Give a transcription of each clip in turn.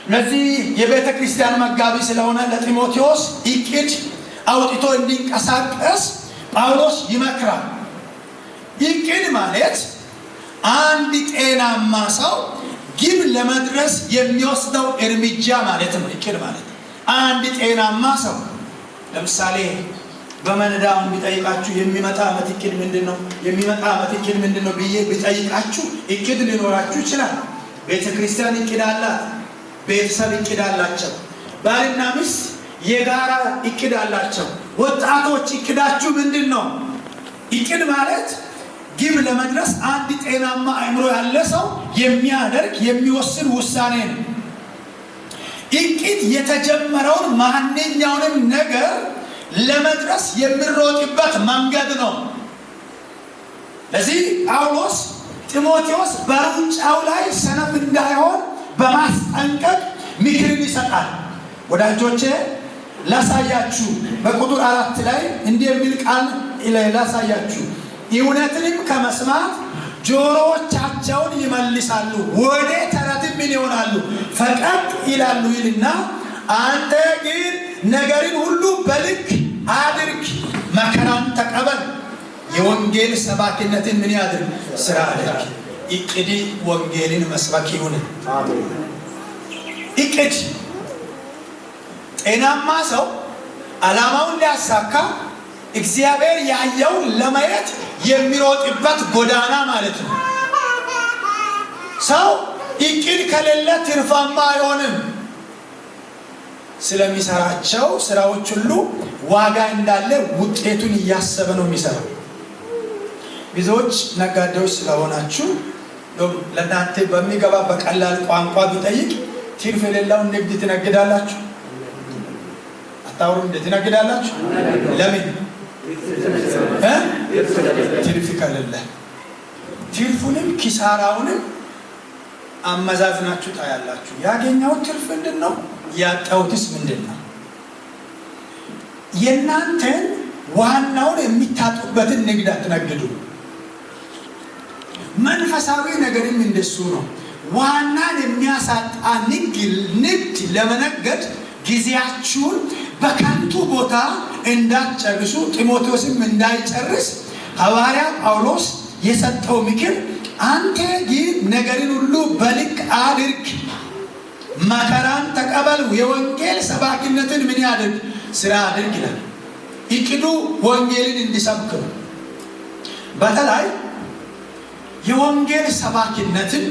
ለዚህ የቤተ ክርስቲያን መጋቢ ስለሆነ ለጢሞቴዎስ እቅድ አውጥቶ እንዲንቀሳቀስ ጳውሎስ ይመክራል። እቅድ ማለት አንድ ጤናማ ሰው ግብ ለመድረስ የሚወስደው እርምጃ ማለት ነው። እቅድ ማለት አንድ ጤናማ ሰው ለምሳሌ በመንዳው ቢጠይቃችሁ የሚመጣ ዓመት እቅድ ምንድነው? የሚመጣ ዓመት እቅድ ምንድነው ብዬ ቢጠይቃችሁ እቅድ ሊኖራችሁ ይችላል። ቤተ ክርስቲያን እቅድ አላት። ቤተሰብ እቅድ አላቸው። ባልና ሚስት የጋራ እቅድ አላቸው። ወጣቶች እቅዳችሁ ምንድነው? እቅድ ማለት ግብ ለመድረስ አንድ ጤናማ አእምሮ ያለ ሰው የሚያደርግ የሚወስን ውሳኔ ነው። እቅድ የተጀመረውን ማንኛውንም ነገር ለመድረስ የሚሮጥበት መንገድ ነው። ለዚህ ጳውሎስ ጢሞቴዎስ በሩጫው ላይ ሰነፍ እንዳይሆን በማስጠንቀቅ ምክርን ይሰጣል። ወዳጆቼ ላሳያችሁ፣ በቁጥር 4 ላይ እንዲህ የሚል ቃል ላሳያችሁ። እውነትንም ከመስማት ጆሮዎቻቸውን ይመልሳሉ፣ ወደ ተረትም ምን ይሆናሉ? ፈቀቅ ይላሉ ይልና አንተ ግን ነገርን ሁሉ በልክ አድርግ፣ መከራን ተቀበል፣ የወንጌል ሰባኪነትን ምን ያድርግ? ስራ አድርግ። እቅድ ወንጌልን መስበክ ይሁን። እቅድ ጤናማ ሰው ዓላማውን ሊያሳካ እግዚአብሔር ያየውን ለማየት የሚሮጥበት ጎዳና ማለት ነው። ሰው እቅድ ከሌለ ትርፋማ አይሆንም። ስለሚሰራቸው ስራዎች ሁሉ ዋጋ እንዳለ ውጤቱን እያሰበ ነው የሚሰራው። ብዙዎች ነጋዴዎች ስለሆናችሁ ለእናንተ በሚገባ በቀላል ቋንቋ ቢጠይቅ ትርፍ የሌለውን ንግድ ትነግዳላችሁ? አታውሩ? እንዴት ትነግዳላችሁ? ለምን? ትርፍ ከሌለ ትርፉንም ኪሳራውንም አመዛዝናችሁ ታያላችሁ። ያገኘው ትርፍ ምንድን ነው? ያጣውትስ ምንድን ነው? የእናንተን ዋናውን የሚታጡበትን ንግድ አትነግዱ። መንፈሳዊ ነገርም እንደሱ ነው። ዋናን የሚያሳጣ ንግድ ለመነገድ ጊዜያችሁን በከንቱ ቦታ እንዳትጨርሱ ጢሞቴዎስም እንዳይጨርስ ሐዋርያ ጳውሎስ የሰጠው ምክር አንተ ግን ነገርን ሁሉ በልክ አድርግ፣ መከራን ተቀበል፣ የወንጌል ሰባኪነትን ምን ያድርግ? ስራ አድርግ ይላል። እቅዱ ወንጌልን እንዲሰብክ ነው። በተለይ የወንጌል ሰባኪነትን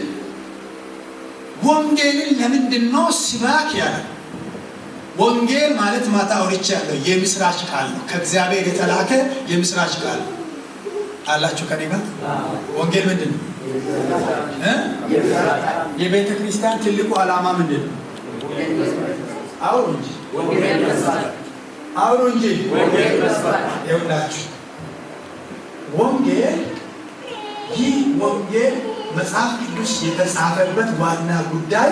ወንጌልን ለምንድን ነው ስባክ ያለ? ወንጌል ማለት ማታ አውርቼ ያለው የምስራች ቃል ነው። ከእግዚአብሔር የተላከ የምስራች ቃል ነው። አላችሁ ከኔ ጋር? ወንጌል ምንድን ነው? የቤተ ክርስቲያን ትልቁ ዓላማ ምንድን ነው? አውሩ እንጂ አውሩ እንጂ ይኸውላችሁ ወንጌል ይህ ወንጌል መጽሐፍ ቅዱስ የተጻፈበት ዋና ጉዳይ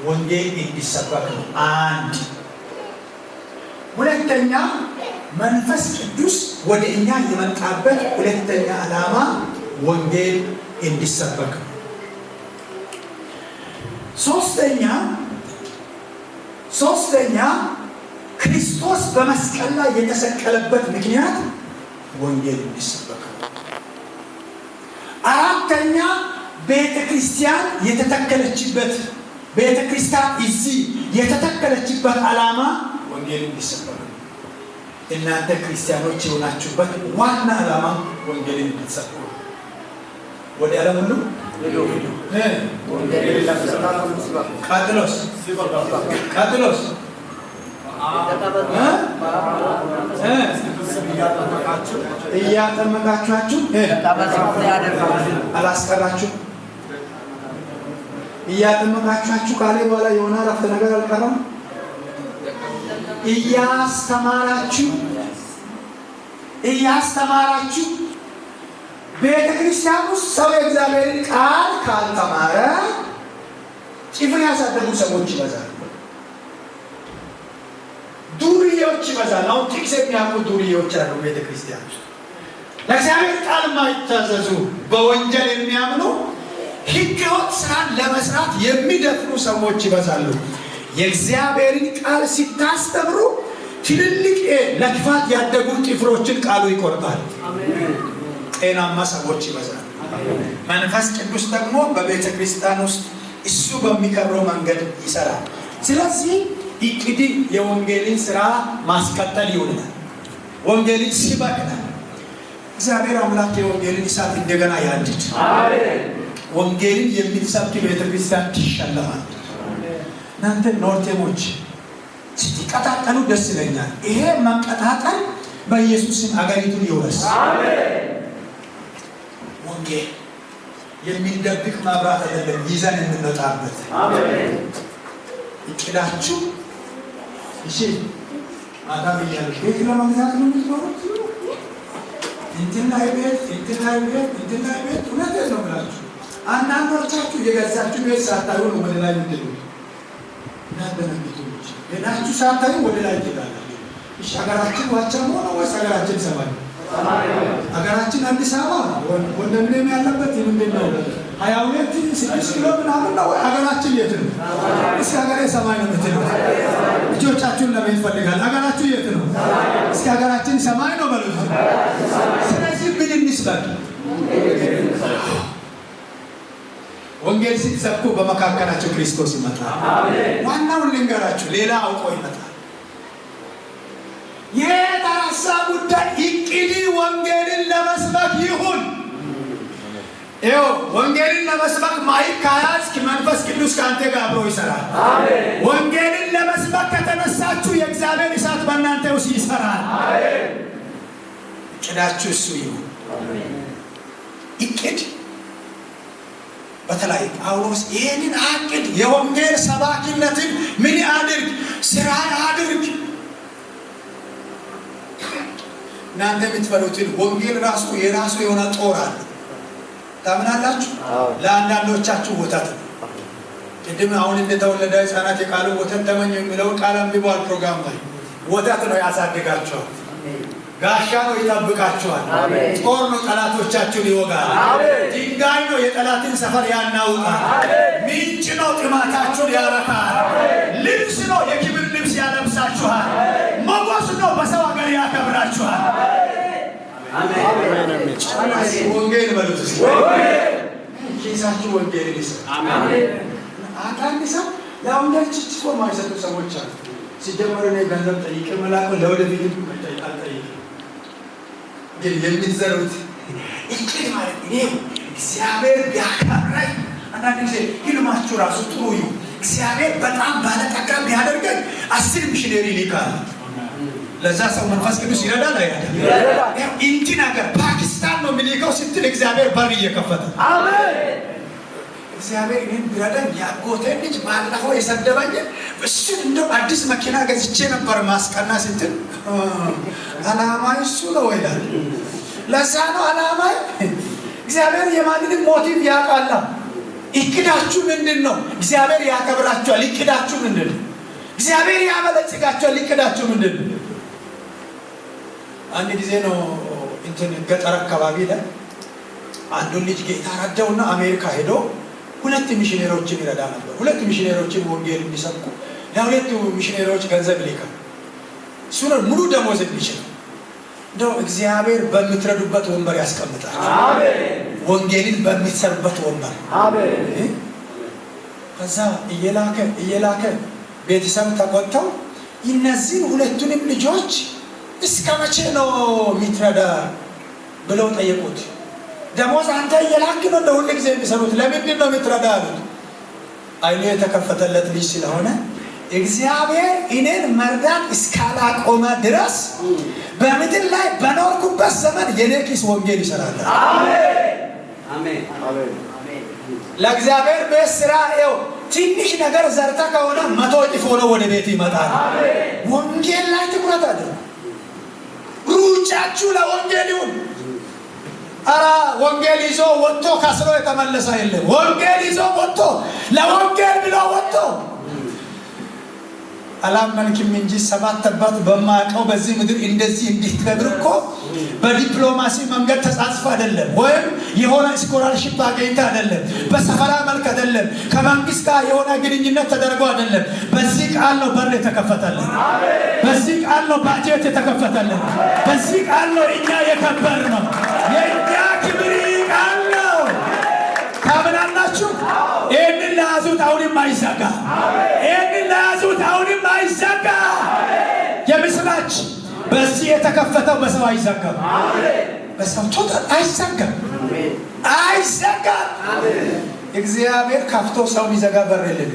ወንጌል እንዲሰበክ ነው። አንድ ሁለተኛ መንፈስ ቅዱስ ወደ እኛ የመጣበት ሁለተኛ ዓላማ ወንጌል እንዲሰበክ ነው። ሶስተኛ ክርስቶስ በመስቀል ላይ የተሰቀለበት ምክንያት ወንጌል እንዲሰበክ ነው። አራተኛ ቤተ ክርስቲያን የተተከለችበት ቤተ ክርስቲያን እዚህ የተተከለችበት ዓላማ ወንጌል እንዲሰበክ ነው። እናንተ ክርስቲያኖች የሆናችሁበት ዋና ዓላማ ወንጌልን እንድትሰብኩ ነው። ወደ ዓለም ሁሉ ቀጥሎስ እያጠመቃችኋቸው አላስቀራችሁ? እያጠመቃችኋችሁ ካለ በኋላ የሆነ አረፍተ ነገር አልቀረም። እያስተማራችሁ ቤተ ክርስቲያን ውስጥ ሰው የእግዚአብሔርን ቃል ካልተማረ ጭፍን ያሳደጉ ሰዎች ይበዛሉ፣ ዱርዬዎች ይበዛሉ። አሁን ጥቅስ የሚያውቁ ዱርዬዎች አሉ ቤተ ክርስቲያን ውስጥ። ለእግዚአብሔር ቃል የማይታዘዙ በወንጀል የሚያምኑ ሕገወጥ ስራን ለመስራት የሚደፍሩ ሰዎች ይበዛሉ። የእግዚአብሔርን ቃል ሲታስተምሩ ትልልቅ ለክፋት ያደጉ ጥፍሮችን ቃሉ ይቆርጣል። ጤናማ ሰዎች ይበዛል። መንፈስ ቅዱስ ደግሞ በቤተ ክርስቲያን ውስጥ እሱ በሚከብረው መንገድ ይሰራል። ስለዚህ እቅድ የወንጌልን ስራ ማስቀጠል ይሆናል። ወንጌልን ሲበቅል እግዚአብሔር አምላክ የወንጌልን እሳት እንደገና ያድድ። ወንጌልን የሚሰብክ ቤተ ክርስቲያን ትሸለማል። እናንተ ኖርቴሞች ስትቀጣጠሉ ደስ ይለኛል። ይሄ መቀጣጠል በኢየሱስ ስም አገሪቱን ይወርስ። ወንጌል የሚደብቅ መብራት አይደለም፣ ይዘን የምንወጣበት። እቅዳችሁ እሺ ማዳም ይያል ቤት ለማግዛት ነው የምትኖሩት። እንትና ቤት እውነት ነው ብላችሁ አንዳንዶቻችሁ የገዛችሁ ቤት ሳታዩ ነው ወደ ላይ የምትሉት። እናንተነብቶች የናችሁ ሳታዩ ወደ ላይ ትላላችሁ። እሺ ሀገራችን ዋቸሞ ነው ወይስ ሀገራችን ሰማይ? ሀገራችን አዲስ አበባ ወንደምኔም ያለበት ምንድን ነው? 22 ኪሎ ምናምን ነው። ሀገራችን የት ነው? እስኪ ሀገሬ ሰማይ ነው የምትለው። ልጆቻችሁን ለምን ይፈልጋል? ሀገራችሁ የት ነው? እስኪ ሀገራችን ሰማይ ነው በሉት። ስለዚህ ምን እንስበክ? ወንጌል ሲሰብኩ በመካከላቸው ክርስቶስ ይመጣል። ዋናውን ልንገራችሁ፣ ሌላ አውቆ ይመጣል። የተረሳ ጉዳይ እቅድ ወንጌልን ለመስበክ ይሁን። ይኸው ወንጌልን ለመስበክ ማይክ ካያዝክ መንፈስ ቅዱስ ከአንተ ጋር አብሮ ይሰራል። ወንጌልን ለመስበክ ከተነሳችሁ የእግዚአብሔር እሳት በእናንተ ውስጥ ይሰራል። እቅዳችሁ እሱ ይሁን። እቅድ በተለይ ጳውሎስ ይህንን አቅድ፣ የወንጌል ሰባኪነትን ምን አድርግ? ስራ አድርግ። እናንተ የምትፈሩትን ወንጌል ራሱ የራሱ የሆነ ጦር አለ። ታምናላችሁ? ለአንዳንዶቻችሁ ወተት ነው። ቅድም አሁን እንደተወለደ ሕፃናት የቃሉ ወተት ተመኘ የሚለውን ቃል አንብበዋል። ፕሮግራም ላይ ወተት ነው ያሳድጋቸዋል። ጋሻ ነው ይጠብቃቸዋል። ጦር ነው ጠላቶቻችሁን ይወጋል። ድንጋይ ነው የጠላትን ሰፈር ያናውጣል። ምንጭ ነው ጥማታችሁን ያረካል። ልብስ ነው የክብር ልብስ ያለብሳችኋል። ሞገስ ነው በሰው ሀገር ያከብራችኋል። ወንጌል በሉት። ኪሳችሁ ወንጌል ይሰጥ። አንዳንድ ሰው ለወንጌል ችችፎ ማይሰጡ ሰዎች አሉ። ሲጀመር እኔ ገንዘብ ጠይቄ መላኩ ለወደፊት አልጠይቅም። ግን የሚዘሩት እቅድ ማለት እኔ እግዚአብሔር ቢያከብረኝ፣ አንዳንድ ጊዜ ህልማችሁ ራሱ ጥሩ ይሁን። እግዚአብሔር በጣም ባለጠጋ ቢያደርገኝ 10 ሚሽነሪ ይልካል። ለዛ ሰው መንፈስ ቅዱስ ይረዳል አይደል? እንትን ነገር ፓኪስታን ነው የሚልከው ስትል እግዚአብሔር በር እየከፈተ አሜን። እግዚአብሔር እኔን ቢረዳኝ ያጎቴን ልጅ ባለፈው የሰደበኝ እሱን እንደው አዲስ መኪና ገዝቼ ነበር ማስቀና ስትል አላማ እሱ ነው ይላል። ለዛ ነው አላማ። እግዚአብሔር የማንንም ሞቲቭ ያውቃል። እቅዳችሁ ምንድን ነው? እግዚአብሔር ያከብራችኋል። እቅዳችሁ ምንድን ነው? እግዚአብሔር ያበለጽጋችኋል። እቅዳችሁ ምንድን ነው? አንድ ጊዜ ነው እንትን ገጠር አካባቢ ላይ አንዱን ልጅ ጌታ ረዳውና አሜሪካ ሄዶ 2 ሚሽነሪዎችን ይረዳ ነበር። 2 ሚሽነሪዎችን ወንጌል እንዲሰብኩ ለሁለቱ ሚሽነሪዎች ገንዘብ ይልካል። እሱ ነው ሙሉ ደሞዝ የሚችል። እንደው እግዚአብሔር በምትረዱበት ወንበር ያስቀምጣል። አሜን። ወንጌልን በሚሰሩበት ወንበር አሜን። ከዛ እየላከ ቤተሰብ ተቆጥተው እነዚህን ሁለቱንም ልጆች እስከ መቼ ነው የሚትረዳ ብለው ጠየቁት። ደሞዝ አንተ እየላክ ነው ለሁሉ ጊዜ የሚሰሩት፣ ለምንድን ነው የምትረዳ አሉት። አይኑ የተከፈተለት ልጅ ስለሆነ እግዚአብሔር እኔን መርዳት እስካላቆመ ድረስ በምድር ላይ በኖርኩበት ዘመን የኔ ኪስ ወንጌል ይሰራል። አሜን አሜን። ለእግዚአብሔር ቤት ስራ ይኸው ትንሽ ነገር ዘርታ ከሆነ 100 እጥፍ ሆኖ ወደ ቤት ይመጣል። ወንጌል ላይ ትኩረት አድርጉ። ሩጫችሁ ለወንጌል ይሁን። አራ ወንጌል ይዞ ወጥቶ ከስሮ የተመለሰ የለም። ወንጌል ይዞ ወጥቶ ለወንጌል ብሎ ወጥቶ አላመንክም እንጂ ሰባት አባት በማያውቀው በዚህ ምድር እንደዚህ እንድትነግር እኮ በዲፕሎማሲ መንገድ ተጻጽፎ አይደለም፣ ወይም የሆነ ስኮላርሺፕ አገኝታ አይደለም፣ በሰፈራ መልክ አይደለም፣ ከመንግስት ጋር የሆነ ግንኙነት ተደርጎ አይደለም። በዚህ ቃል ነው በር የተከፈተልን። በዚህ ቃል ነው ባጀት የተከፈተልን። በዚህ ቃል ነው እኛ የከበር ነው። የእኛ ክብር ቃል ነው። ታምናላችሁ? ይህንን ለያዙት አሁንም አይዘጋ። ይህንን ለያዙት አሁንም አይዘጋ። የምስራች በዚህ የተከፈተው በሰው አይዘጋም። በሰው ቶታል አይዘጋም። አይዘጋም። እግዚአብሔር ከፍቶ ሰው የሚዘጋ በር የለም።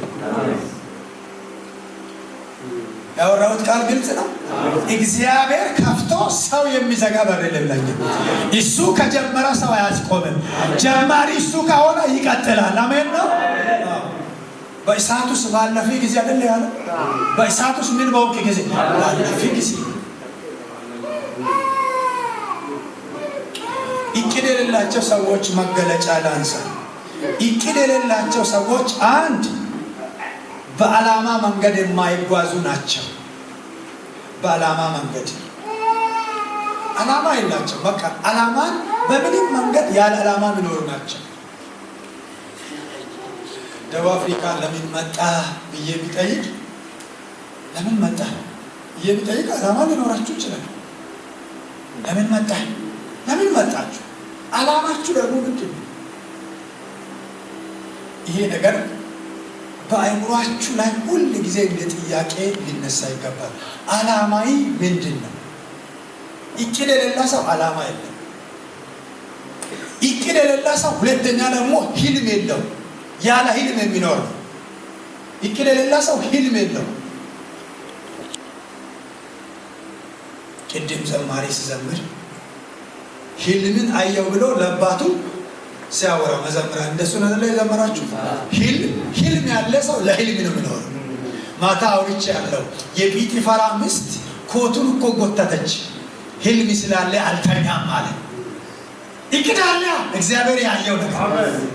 ያወራሁት ቃል ግልጽ ነው። እግዚአብሔር ከፍቶ ሰው የሚዘጋ በር የለም። እሱ ከጀመረ ሰው አያስቆምም። ጀማሪ እሱ ከሆነ ይቀጥላል። አሜን ነው። በእሳት ውስጥ ባለፈ ጊዜ አይደል ያለው? በእሳት ውስጥ ምን በወቅ ጊዜ ባለፈ ጊዜ እቅድ የሌላቸው ሰዎች መገለጫ ላንሳ። እቅድ የሌላቸው ሰዎች አንድ በዓላማ መንገድ የማይጓዙ ናቸው። በዓላማ መንገድ ዓላማ የላቸው። በቃ ዓላማን በምንም መንገድ ያለ ዓላማ የሚኖሩ ናቸው። ደቡብ አፍሪካ ለምን መጣ ብዬ ቢጠይቅ ለምን መጣ ብዬ ቢጠይቅ ዓላማ ሊኖራችሁ ይችላል። ለምን መጣ? ለምን መጣችሁ? ዓላማችሁ ደግሞ ምንድን ነው? ይሄ ነገር በአእምሯችሁ ላይ ሁል ጊዜ እንደ ጥያቄ ሊነሳ ይገባል። ዓላማዊ ምንድን ነው? እቅድ የሌላ ሰው ዓላማ የለም። እቅድ የሌላ ሰው ሁለተኛ ደግሞ ህልም የለው። ያለ ህልም የሚኖር ነው። እቅድ የሌላ ሰው ህልም የለው። ቅድም ዘማሪ ሲዘምር ህልምን አየው ብሎ ለአባቱ ሲያወራ መዘምራን እንደሱ ነው የዘመራችሁ። ህልም ያለ ሰው ለህልም ነው የሚኖረው። ማታ አውርቼ ያለው የጲጢፋራ ሚስት ኮቱን እኮ ጎተተች። ህልም ስላለ አልተኛም ማለት እቅድ አለ። እግዚአብሔር ያየው ነገር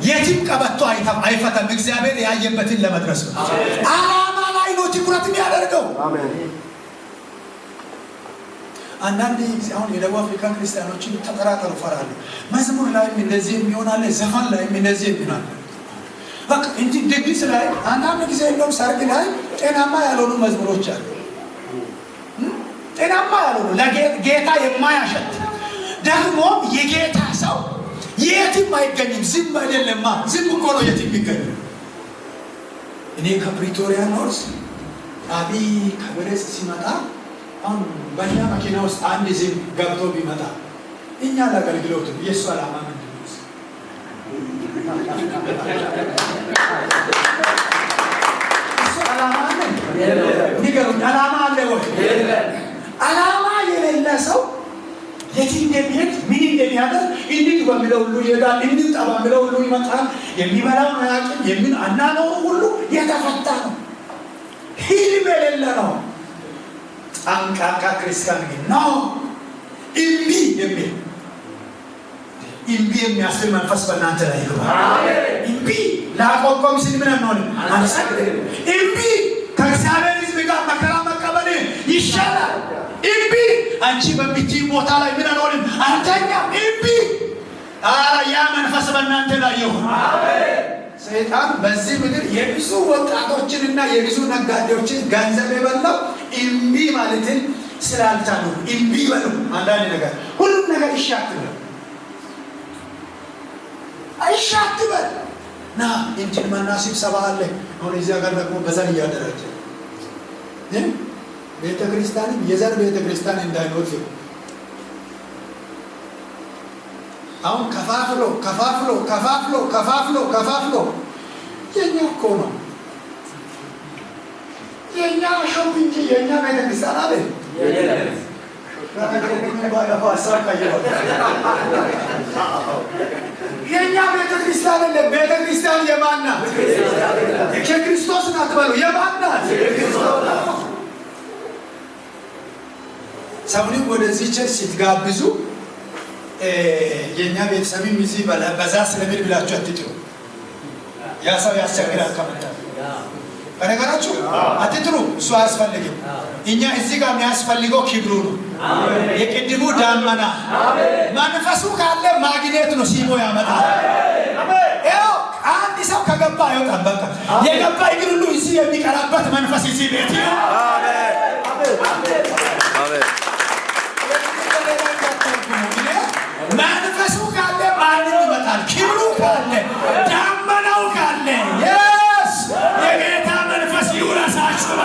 የትም ቀበቶ አይፈታም። እግዚአብሔር ያየበትን ለመድረስ ነው። ዓላማ ላይ ነው ትኩረት የሚያደርገው። አንዳንድ ጊዜ አሁን የደቡብ አፍሪካ ክርስቲያኖችን ተጠራጠሩ፣ ፈራሉ። መዝሙር ላይም እንደዚህ የሚሆናለ፣ ዘፈን ላይም እንደዚህ የሚሆናለ። በቃ እንጂ ድግስ ላይ አንዳንድ ጊዜ እንደውም ሰርግ ላይ ጤናማ ያልሆኑ መዝሙሮች አሉ። ጤናማ ያልሆኑ ለጌታ የማያሸት ደግሞ የጌታ ሰው የትም አይገኝም። ዝም አይደለማ፣ ዝም እኮ ነው የትም የሚገኝ። እኔ ከፕሪቶሪያ ኖርስ አብይ ከበረስ ሲመጣ አሁን በእኛ መኪና ውስጥ አንድ ዝም ገብቶ ቢመጣ እኛ ለአገልግሎት የእሱ ዓላማ ምንድን ነው? እሱ ዓላማ አለ? ንገሩኝ። ዓላማ አለ ወይ? ዓላማ የሌለ ሰው የት እንደሚሄድ ምን እንደሚያደርግ እንዲህ በሚለው ሁሉ ይሄዳል፣ እንዲህ በሚለው ሁሉ ይመጣል። የሚበላውን አያውቅም። የምን አናኖሩ ሁሉ የተፈታ ነው። ህልም የሌለ ነው። ጠንቃቃ ክርስቲያን ግን ነው። እምቢ የሚል እምቢ የሚያስብል መንፈስ በእናንተ ላይ ይግባ። እምቢ ላቆቆም ሲል ምን ነው አንሰግድም። እምቢ ከእግዚአብሔር ሕዝብ ጋር መከራ መቀበል ይሻላል። እምቢ አንቺ በምትይ ቦታ ላይ ምን አንሆንም አንተኛም። እምቢ ያ መንፈስ በእናንተ ላይ ይሁን። ሰይጣን በዚህ ምድር የብዙ ወጣቶችንና የብዙ ነጋዴዎችን ገንዘብ የበላው እምቢ ማለትን ስላልቻሉ እምቢ በሉ። አንዳንድ ነገር ሁሉም ነገር ይሻትበል አይሻትበል ና እንትን መናሲብ ሰባ አለ። አሁን እዚህ ሀገር ደግሞ በዘር እያደራጀ ቤተክርስቲያንም የዘር ቤተክርስቲያን እንዳይኖር አሁን ከፋፍሎ የኛ እኮ ነው። የኛ ሾፕ እንጂ የኛ ቤተክርስቲያን አለ። የኛ ቤተክርስቲያን አለ። ቤተክርስቲያን የማን ናት? የክርስቶስ ናት በሉ። የማን ናት? ሰውንም ወደዚህ ቸርች ስትጋብዙ የኛ ቤተሰብም እዚህ በዛ ስለሚል ብላችሁ አትጥሩ። ያ ሰው ያስቸግራል። ከመጣ በነገራችሁ አትጥሩ፣ እሱ አያስፈልግም። እኛ እዚህ ጋር የሚያስፈልገው ክብሩ ነው። የቅድሙ ዳመና መንፈሱ ካለ ማግኘት ነው፣ ሲሞ ያመጣል። ያው አንድ ሰው ከገባ አይወጣም። በቃ የገባ እግር ሁሉ እዚህ የሚቀራበት መንፈስ እዚህ ቤት ነው። መንፈሱ ካለ ማንም ይመጣል። ክብሩ ካለ ዳመናው ካለ የጌታ መንፈስ ይውረሳችሁ።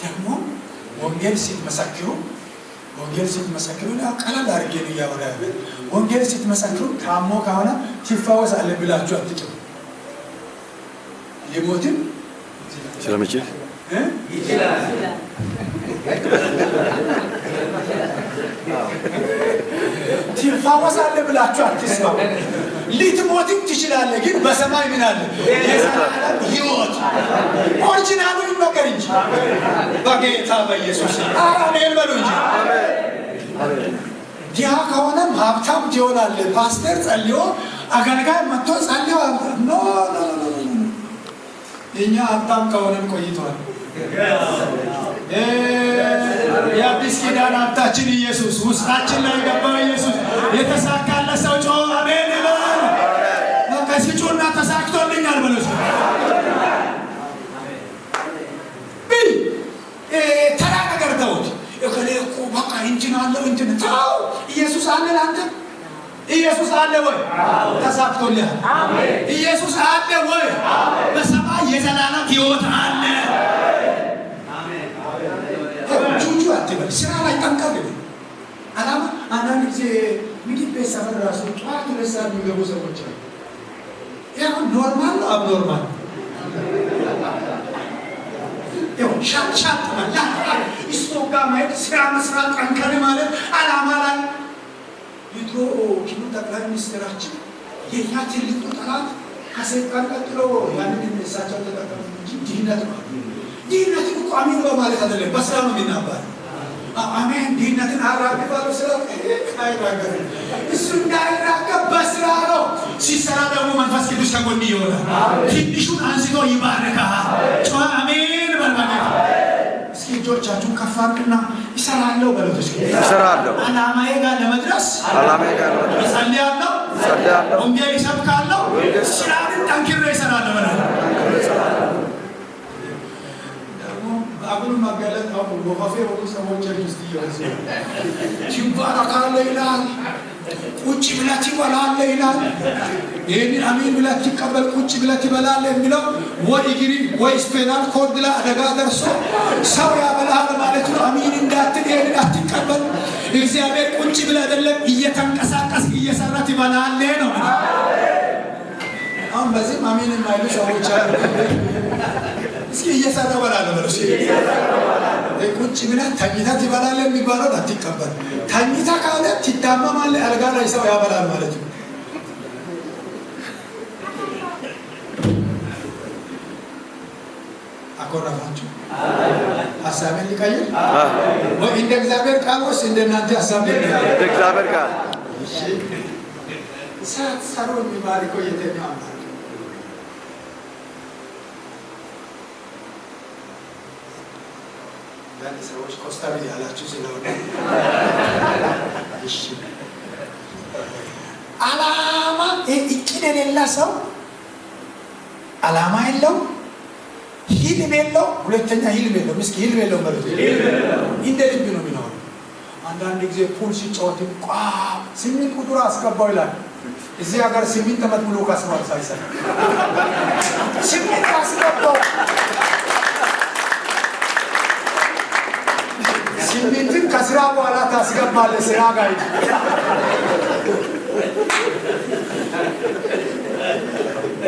ደግሞ ወንጌል ስትመሰክሩ ቀለል አድርጌ ነው እያወራሁ። ወንጌል ስትመሰክሩ ታሞ ከሆነ ሲፈወስ አለ ብላችሁ አትጭሩ። ሊሞትም ስለሚችል ይችላል። ትፈወሳለህ ብላችሁ አትስማሙ። ልትሞትም ትችላለህ፣ ግን በሰማይ ምን አለ? የዘላለም ሕይወት። ኦሪጂናሉ ይነገር እንጂ በጌታ በኢየሱስ አሜን በሉ እንጂ። ዲያ ከሆነም ሀብታም ትሆናለህ። ፓስተር ጸልዮ አገልጋይ መጥቶ ጸልዮ ኖ የኛ ሀብታም ከሆነም ቆይቷል። የአዲስ ኪዳን ሀብታችን ኢየሱስ ውስጣችን ላይ ገባው። ኢየሱስ የተሳካለ ሰው ጮ አሜን ይበል። ከሲጩና ተሳክቶልኛል ብሎ ተራ ነገር ተውት። እከሌ እኮ በቃ እንትን አለው እንትን ተው። ኢየሱስ አለ አንተ ኢየሱስ አለ ወይ? ተሳክቶልሃል። ኢየሱስ አለ ወይ? በሰማይ የዘላለም ሕይወት አለ። ጁጁ አትበል። ስራ ላይ ጠንቀቅ። አላማ አንዳንድ ጊዜ ሚዲያ ቤተሰብ ራሱ ጠዋት ለሳ የሚገቡ ሰዎች አሉ። ያው ኖርማል ነው አብኖርማል ያው ሻት ማለት ኢስቶጋ ማለት ስራ መስራት ጠንቀቅ ማለት አላማ ላይ የድሮ ኪኑ ጠቅላይ ሚኒስትራችን የኛ ትልቁ ጠላት ከሰይጣን ቀጥሎ ያንን እሳቸው ተጠቀሙ እንጂ ድህነት ነው። ድህነትን እኮ አሜን በማለት አይደለም፣ በስራ ነው የሚናባል። አሜን ድህነትን አራግባለሁ ስራ አይራገብ። እሱ እንዳይራገብ በስራ ነው። ሲሰራ ደግሞ መንፈስ ቅዱስ ከጎን ይሆናል። ትንሹን አንስቶ ይባርካል። ጮኸ አሜን በማለት እስኪ እጆቻችሁን ከፍ አድርጉና ይሰራለሁ በሉት። እስኪ ይሰራለሁ፣ አላማዬ ጋር ለመድረስ እጸልያለሁ፣ ወንጌል ይሰብካለሁ፣ ስራን ጠንክሬ እሰራለሁ በሉት። አሁን ማገለጥ አሁን ወፋፌ ወጡ ሰዎች ውስጥ ይወስ ትባረካለህ ይላል። ቁጭ ብለህ ትበላለህ ይላል። ይሄን አሜን ብለህ ትቀበል ቁጭ ብለህ ትበላለህ የሚለው ወይ እግሪ ወይ ስፔናል ኮርድ ላይ አደጋ ደርሶ ሰው ያበላል ማለት ነው። አሜን እንዳትል ይሄን አትቀበል። እግዚአብሔር ቁጭ ብለህ አይደለም እየተንቀሳቀስ እየሰራ ትበላለህ ነው። አሁን በዚህ አሜን የማይሉ ሰዎች አሉ። እስኪ እየሰራ በላለህ በለው። ቁጭ ብለህ ተኝተህ ትበላለህ የሚባለው አትቀበል። ተኝተህ ካለ ትታመማለህ። አልጋ ላይ ሰው ያበላል ማለት ነው። አኮራፋችሁ። ሀሳቤን ሊቀይር ወይ እንደ እግዚአብሔር ቃል ወይስ እንደ እናንተ ሀሳብ? እንደ እግዚአብሔር ቃል። እሺ ሳትሰሩ የሚባርከው የተኛው አምላክ ሰዎች ኮስታቢ ያላችሁ ስለሆነ እሺ። አላማ እቅድ የሌላ ሰው አላማ የለው፣ ህልም የለው። ሁለተኛ ህልም የለው። እስኪ ህልም የለው ማለት እንደ ልብ ነው የሚኖረው። አንዳንድ ጊዜ ፑል ሲጫወት 8 ቁጥር አስገባው ይላል። እዚህ ሀገር 8 ዓመት ሙሉ ካስባል ሳይሰራ 8 አስገባው። 8 ከስራ በኋላ ታስገባለህ። ስራ ጋር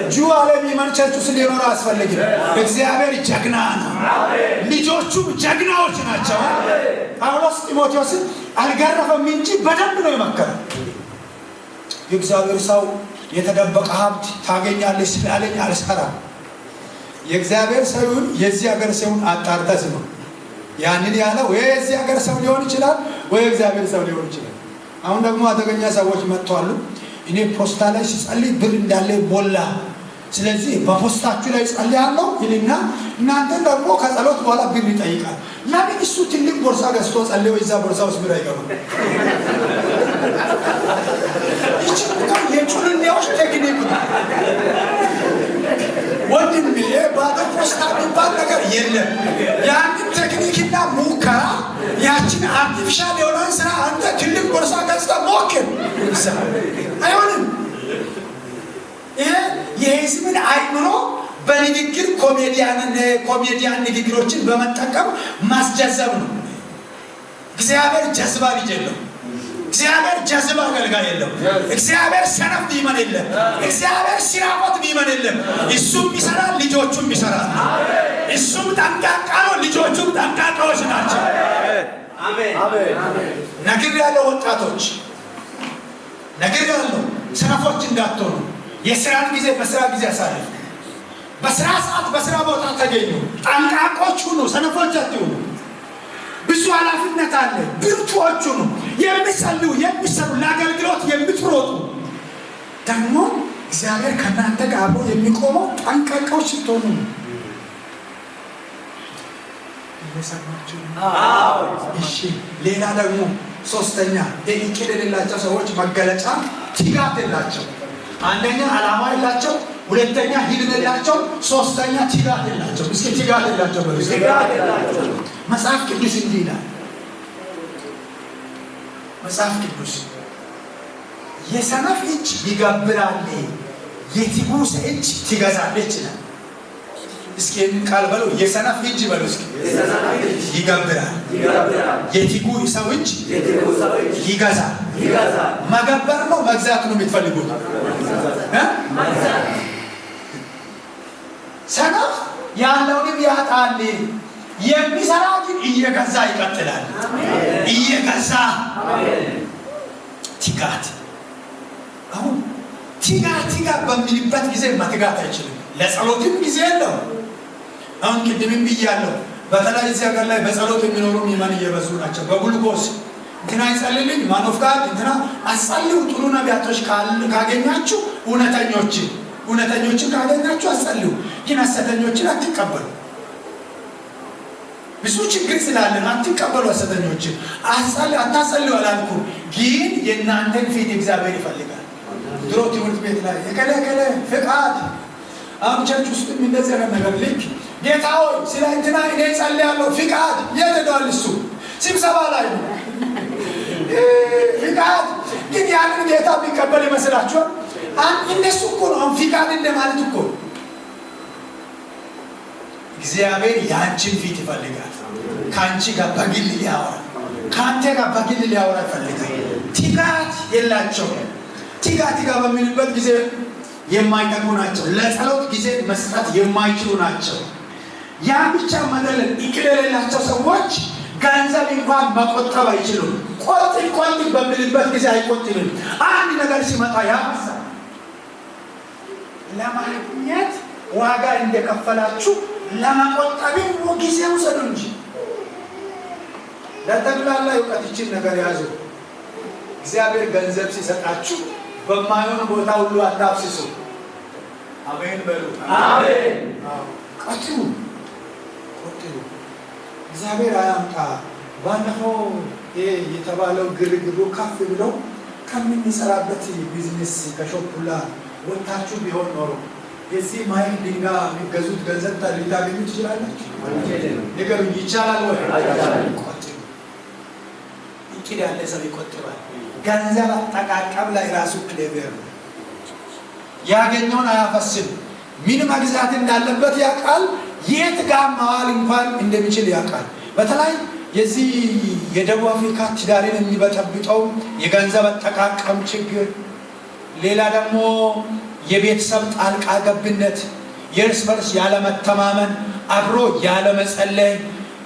ጁ ዓለም የመንቸቹ ስለሆነ አስፈልግም። እግዚአብሔር ጀግና ነው። ልጆቹ ጀግናዎች ናቸው። ጳውሎስ ጢሞቴዎስን አልገረፈም እንጂ በደንብ ነው የመከረው። የእግዚአብሔር ሰው የተደበቀ ሀብት ታገኛለች ስላለኝ አልሰራም። የእግዚአብሔር ሰውን የዚህ ሀገር ሰውን አጣርተህ ነው ያንን ያለ ወይ የዚህ ሀገር ሰው ሊሆን ይችላል ወይ እግዚአብሔር ሰው ሊሆን ይችላል። አሁን ደግሞ አደገኛ ሰዎች መጥተዋል። እኔ ፖስታ ላይ ሲጸልይ ብር እንዳለ ሞላ ስለዚህ በፖስታችሁ ላይ ጸልያለሁ ይልና እናንተ ደግሞ ከጸሎት በኋላ ብር ይጠይቃል። ለምን እሱ ትልቅ ቦርሳ ገዝቶ ጸልዮ እዛ ቦርሳ ውስጥ ብር አይገባም? ይችላል የጩልሌዎች ቴክኒክ ነው። ወንድሜ ባዶ ፖስታ የሚባል ነገር የለም። ያንን ቴክኒክና ሙከራ ያችን አርቲፊሻል የሆነን ስራ አንተ ትልቅ ቦርሳ ገዝተህ ሞክር፣ አይሆንም። ይሄ የህዝብን አይምሮ በንግግር ኮሜዲያን ንግግሮችን በመጠቀም ማስጀዘብ ነው። እግዚአብሔር ጀዝባ ልጅ የለም። እግዚአብሔር ጀዝባ አገልጋይ የለም። እግዚአብሔር ሰነፍ ቢመን የለም። እግዚአብሔር ሲራቆት ቢመን የለም። እሱም ይሰራል፣ ልጆቹም ይሰራል። እሱም ጠንቃቃ ነው፣ ልጆቹም ጠንቃቃዎች ናቸው። ነግሬያለሁ ወጣቶች፣ ነግሬያለሁ ሰነፎች እንዳትሆኑ። የስራን ጊዜ በስራ ጊዜ አሳልፉ። በስራ ሰዓት በስራ ቦታ ተገኙ። ጠንቃቆች ሁኑ፣ ሰነፎች አትሁኑ። ብዙ ኃላፊነት አለ። ብርቱዎች ሁኑ። የሚጸልዩ የሚሰሩ፣ ለአገልግሎት የምትሮጡ ደግሞ እግዚአብሔር ከእናንተ ጋር አብሮ የሚቆመው ጠንቃቆች ስትሆኑ ነው። እየሰማችሁ? እሺ። ሌላ ደግሞ ሶስተኛ እቅድ የሌላቸው ሰዎች መገለጫ ትጋት የላቸው። አንደኛ ዓላማ የላቸው፣ ሁለተኛ ህልም የላቸው፣ ሶስተኛ ትጋት የላቸው። እስኪ ትጋት የላቸው በሉ። መጽሐፍ ቅዱስ እንዲህ ይላል። መጽሐፍ ቅዱስ የሰነፍ እጅ ይገብራል፣ የትጉ እጅ ትገዛለች ይላል። እስኪ ይህንን ቃል በሉ። የሰነፍ እጅ በሉ እስኪ ይገብራል፣ የትጉ ሰው እጅ ይገዛል። መገበር ነው መግዛት ነው የምትፈልጉት? ሰነፍ ያለውንም ያጣል፣ የሚሰራ ግን እየገዛ ይቀጥላል። እየገዛ ትጋት። አሁን ትጋት በሚልበት ጊዜ መትጋት አይችልም። ለጸሎትም ጊዜ የለው። አሁን ቅድምም ብያለሁ፣ በተለይ እዚህ ሀገር ላይ በጸሎት የሚኖሩ ምዕመናን እየበዙ ናቸው። በግሉኮስ እንትና ይጸልልኝ ማኖፍ ጋር እንትና አጸልዩ። ጥሩ ነቢያቶች ካገኛችሁ እውነተኞችን ካገኛችሁ አጸልዩ፣ ግን ሐሰተኞችን አትቀበሉ። ብዙ ችግር ስላለን አትቀበሉ ሐሰተኞችን። አታጸልዩ አላልኩም፣ ግን የእናንተን ፊት እግዚአብሔር ይፈልጋል። ድሮ ትምህርት ቤት ላይ የከለከለ ፍቃድ አሁን ቸርች ውስጥ እንደዚህ ነገር ልክ ጌታ ሆይ ስለ እንትና እኔ ጸልያለሁ ፍቃድ የት ሄዷል? እሱ ስብሰባ ላይ ነው ፍቃድ። ግን ያንን ጌታ ቢቀበል ይመስላችኋል? እነሱ እኮ ነው ፍቃድ እንደማለት እኮ። እግዚአብሔር ያንቺን ፊት ይፈልጋል። ከአንቺ ጋር በግል ሊያወራ፣ ከአንተ ጋር በግል ሊያወራ ይፈልጋል። ትጋት የላቸው። ትጋት ጋር በሚልበት ጊዜ የማይጠቅሙ ናቸው። ለጸሎት ጊዜ መስጠት የማይችሉ ናቸው። ያ ብቻ መደለን እቅድ የሌላቸው ሰዎች ገንዘብ እንኳን መቆጠብ አይችሉም። ቆጥብ በሚልበት ጊዜ አይቆጥብም። አንድ ነገር ሲመጣ ያፈሳል። ለማግኘት ዋጋ እንደከፈላችሁ ለመቆጠብም ጊዜ ውሰዱ እንጂ ለጠቅላላ እውቀት ይችን ነገር ያዙ። እግዚአብሔር ገንዘብ ሲሰጣችሁ በማይሆን ቦታ ሁሉ አታፍስሱ። አሜን በሉ። አሜን። ቆጥቡ። እግዚአብሔር አያምጣ። ባለፈው የተባለው ግርግሩ ከፍ ብለው ከምንሰራበት ቢዝነስ ከሾፑላ ወጣችሁ ቢሆን ኖሮ የዚህ ማይክ ድንጋይ የሚገዙት ገንዘብ ልታገኙ ትችላላችሁ? ነገሩን ይቻላል ወይ? ቆጥቡ። እቅድ ያለ ሰው ይቆጥባል። ገንዘብ አጠቃቀም ላይ ራሱ ክሌቨር ነው። ያገኘውን አያፈስም። ምን መግዛት እንዳለበት ያውቃል። የት ጋር ማዋል እንኳን እንደሚችል ያውቃል። በተለይ የዚህ የደቡብ አፍሪካ ትዳርን የሚበጠብጠው የገንዘብ አጠቃቀም ችግር፣ ሌላ ደግሞ የቤተሰብ ጣልቃ ገብነት፣ የእርስ በርስ ያለመተማመን፣ አብሮ ያለመጸለይ፣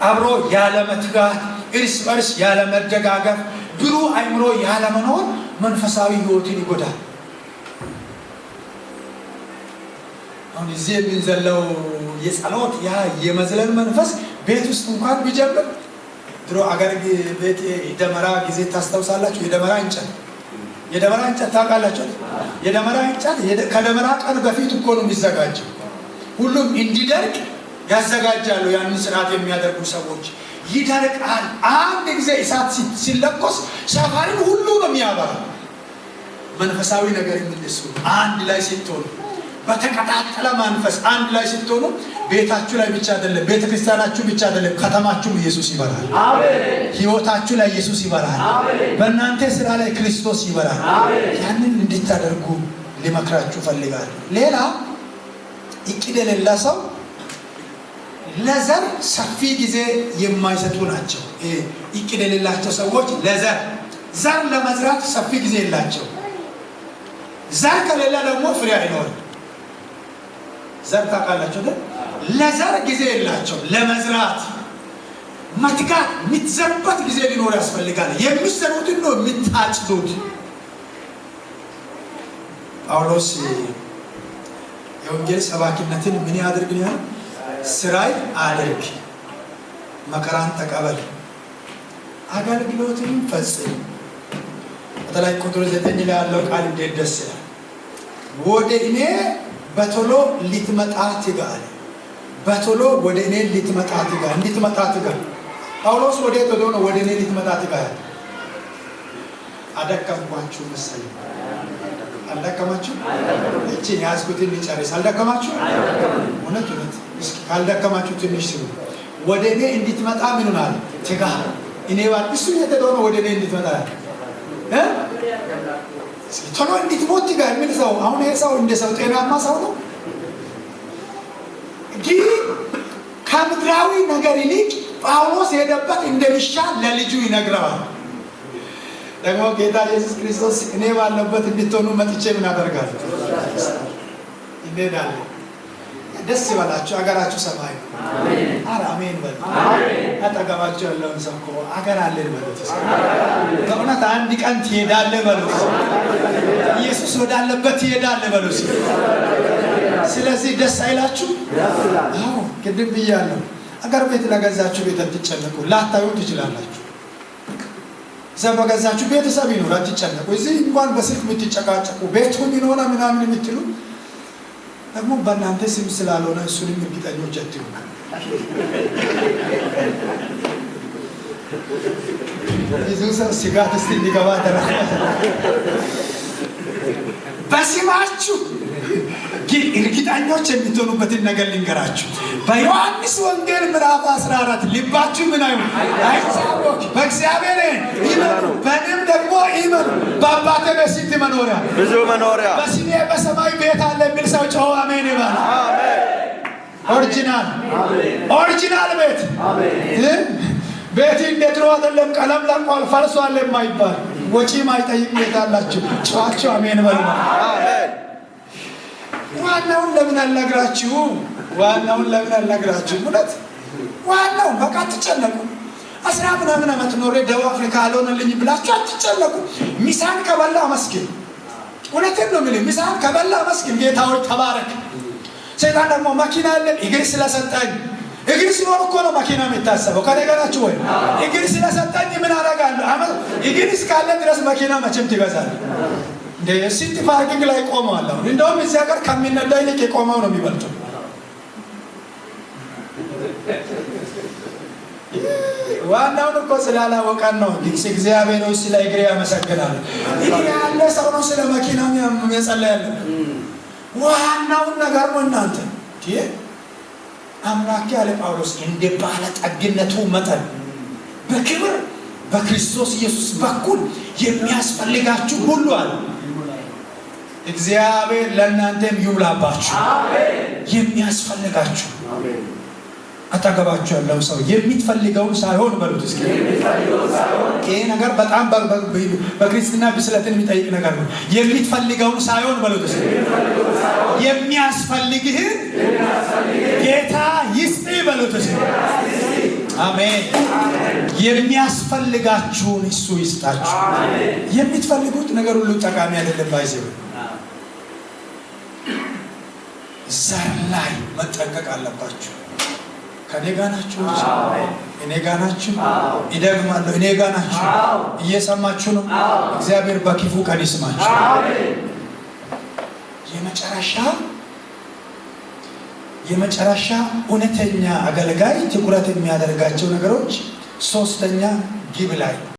አብሮ ያለመትጋት፣ እርስ በርስ ያለመደጋገፍ፣ ብሩህ አእምሮ ያለመኖር መንፈሳዊ ሕይወትን ይጎዳል። አሁን እዚህ የምንዘለው የጸሎት ያ የመዝለል መንፈስ ቤት ውስጥ እንኳን ቢጀምር ድሮ አገር ቤት የደመራ ጊዜ ታስታውሳላችሁ? የደመራ እንጨት ታውቃላችሁ? የደመራ እንጨት ከደመራ ቀን በፊት እኮ ነው የሚዘጋጀው። ሁሉም እንዲደርቅ ያዘጋጃሉ። ያንን ስርዓት የሚያደርጉ ሰዎች ይደርቃል። አንድ ጊዜ እሳት ሲለኮስ ሰፈርን ሁሉ ነው የሚያበራው። መንፈሳዊ ነገር እንደሱ አንድ ላይ ስትሆኑ በተቀጣጠለ መንፈስ አንድ ላይ ስትሆኑ ቤታችሁ ላይ ብቻ አይደለም፣ ቤተክርስቲያናችሁ ብቻ አይደለም፣ ከተማችሁም ኢየሱስ ይበራል። አሜን። ህይወታችሁ ላይ ኢየሱስ ይበራል። አሜን። በእናንተ ስራ ላይ ክርስቶስ ይበራል። አሜን። ያንን እንድታደርጉ ሊመክራችሁ ፈልጋለሁ። ሌላ እቅድ የሌለ ሰው ለዘር ሰፊ ጊዜ የማይሰጡ ናቸው። እቅድ የሌላቸው ሰዎች ዘር ለመዝራት ሰፊ ጊዜ የላቸው። ዘር ከሌለ ደግሞ ፍሬ አይኖርም። ዘር ታውቃላችሁ ግን ለዘር ጊዜ የላቸው። ለመዝራት መትጋት የምትዘሩበት ጊዜ ሊኖር ያስፈልጋል። የሚሰሩትን ነው የምታጭዱት። ጳውሎስ የወንጌል ሰባኪነትን ምን ያድርግ ነው? ስራይ አድርግ፣ መከራን ተቀበል፣ አገልግሎትን ፈጽም። በተለይ ቁጥር 9 ላይ ያለው ቃል እንዴት ደስ ይላል! ወደ እኔ በቶሎ ልትመጣ ትጋ አለ። በቶሎ ወደ እኔ ልትመጣ ትጋ፣ እንድትመጣ ትጋ። ጳውሎስ ወደ ቶሎ ነው ወደ እኔ ልትመጣ ትጋ። አደከምኳችሁ መሰለኝ። አልደከማችሁ? እቺ ያዝኩትን ልጨርስ። አልደከማችሁ? እውነት እስኪ ካልደከማችሁ ትንሽ ሲሉ ወደ እኔ እንድትመጣ ምን ሆናል? ትጋ። እኔ እሱ የተደሆነ ወደ እኔ እንድትመጣ ቶሎ እንድትሞት ትጋ የሚል ሰው አሁን ይሄ ሰው እንደ ሰው ጤናማ ሰው ነው? ግን ከምድራዊ ነገር ይልቅ ጳውሎስ የሄደበት እንደሚሻል ለልጁ ይነግረዋል። ደግሞ ጌታ ኢየሱስ ክርስቶስ እኔ ባለበት እንድትሆኑ መጥቼ ምን አደርጋለሁ? እንሄዳለን። ደስ ይበላችሁ፣ አገራችሁ ሰማይ ነው። አሜን። አሜን በሉ። አጠገባችሁ ያለውን ሰው እኮ አገር አለን በሉት። በእውነት አንድ ቀን ትሄዳለህ በሉት። ኢየሱስ ወዳለበት ትሄዳለህ በሉት። ስለዚህ ደስ አይላችሁ? አዎ፣ ቅድም ብያለሁ። አገር ቤት ለገዛችሁ ቤት አትጨነቁ። ላታዩ ትችላላችሁ። እዛ በገዛችሁ ቤተሰብ ይኖር አትጨነቁ። እዚህ እንኳን በስልክ ብትጨቃጨቁ ቤቱን ይኖራ ምናምን የምትሉ ደግሞ በእናንተ ስም ስላልሆነ እሱንም እርግጠኞች አትሁኑ። ኢየሱስ ስጋት እስቲ እንዲገባ ተረፈ። በስማችሁ ግን እርግጠኞች የምትሆኑበትን ነገር ልንገራችሁ። በዮሐንስ ወንጌል ምዕራፍ 14 ልባችሁ ምን አይታወክ፣ በእግዚአብሔር ይመኑ፣ በእኔም ደግሞ ይመኑ። በአባቴ ቤት ስንት መኖሪያ፣ ብዙ መኖሪያ፣ በስሜ በሰማይ ቤት አለ የሚል ሰው ጮኸ አሜን ይበል። ኦሪጂናል ቤት ቤት እንደ ድሮ አይደለም። ቀለም ለቋል፣ ፈርሷል የማይባል ወጪ ማይጠይቅ ቤት አላችሁ። ጮኻችሁ አሜን በሉ። ዋናውን ለምን አልነግራችሁ? እውነት ዋናውን በቃ አትጨነቁ። 10 ምናምን ዓመት ኖሬ ደቡብ አፍሪካ አልሆነልኝ ብላችሁ አትጨነቁ። ሚሳን ከበላ አመስግን። እውነቴን ነው የምልህ፣ ሚሳን ከበላ አመስግን። ጌታ ሆይ ተባረክ። ሰይጣን ደግሞ መኪና አለን እግር ስለሰጠኝ፣ እግር ሲኖር እኮ ነው መኪና የሚታሰበው። ከነገራችሁ ወይ እግር ስለሰጠኝ ምን አደርጋለሁ? እግር እስካለ ድረስ መኪና መቼም ትገዛለህ። እንደ ሲቲ ፓርኪንግ ላይ ቆመዋል። እንደውም እዚህ ሀገር ከሚነዳ ይልቅ የቆመው ነው የሚበልጠው። ዋናውን እኮ ስላላወቀን ነው። እግዚአብሔር ሆይ ስለ እግሬ ያመሰግናል። እግሬ ያለ ሰው ነው ስለ መኪና የሚጸለይ ያለ። ዋናውን ነገር ነው እናንተ አምላኬ አለ ጳውሎስ እንደ ባለጠግነቱ መጠን በክብር በክርስቶስ ኢየሱስ በኩል የሚያስፈልጋችሁ ሁሉ አለ። እግዚአብሔር ለእናንተም ይሙላባችሁ። የሚያስፈልጋችሁ አጠገባችሁ ያለው ሰው የምትፈልገውን ሳይሆን በሉት እስኪ። ይሄ ነገር በጣም በክርስትና ብስለትን የሚጠይቅ ነገር ነው። የምትፈልገውን ሳይሆን በሉት እስኪ። የሚያስፈልግህን ጌታ ይስጥ በሉት እስኪ። አሜን። የሚያስፈልጋችሁን እሱ ይስጣችሁ። የምትፈልጉት ነገር ሁሉ ጠቃሚ አይደለም። ባይዘው ዘር ላይ መጠንቀቅ አለባችሁ። ከኔ ጋር ናችሁ? እኔ ጋር ናችሁ? ይደግማለሁ፣ እኔ ጋር ናችሁ? እየሰማችሁ ነው? እግዚአብሔር በክፉ ቀን ይስማችሁ። የመጨረሻ እውነተኛ አገልጋይ ትኩረት የሚያደርጋቸው ነገሮች ሶስተኛ ግብ ላይ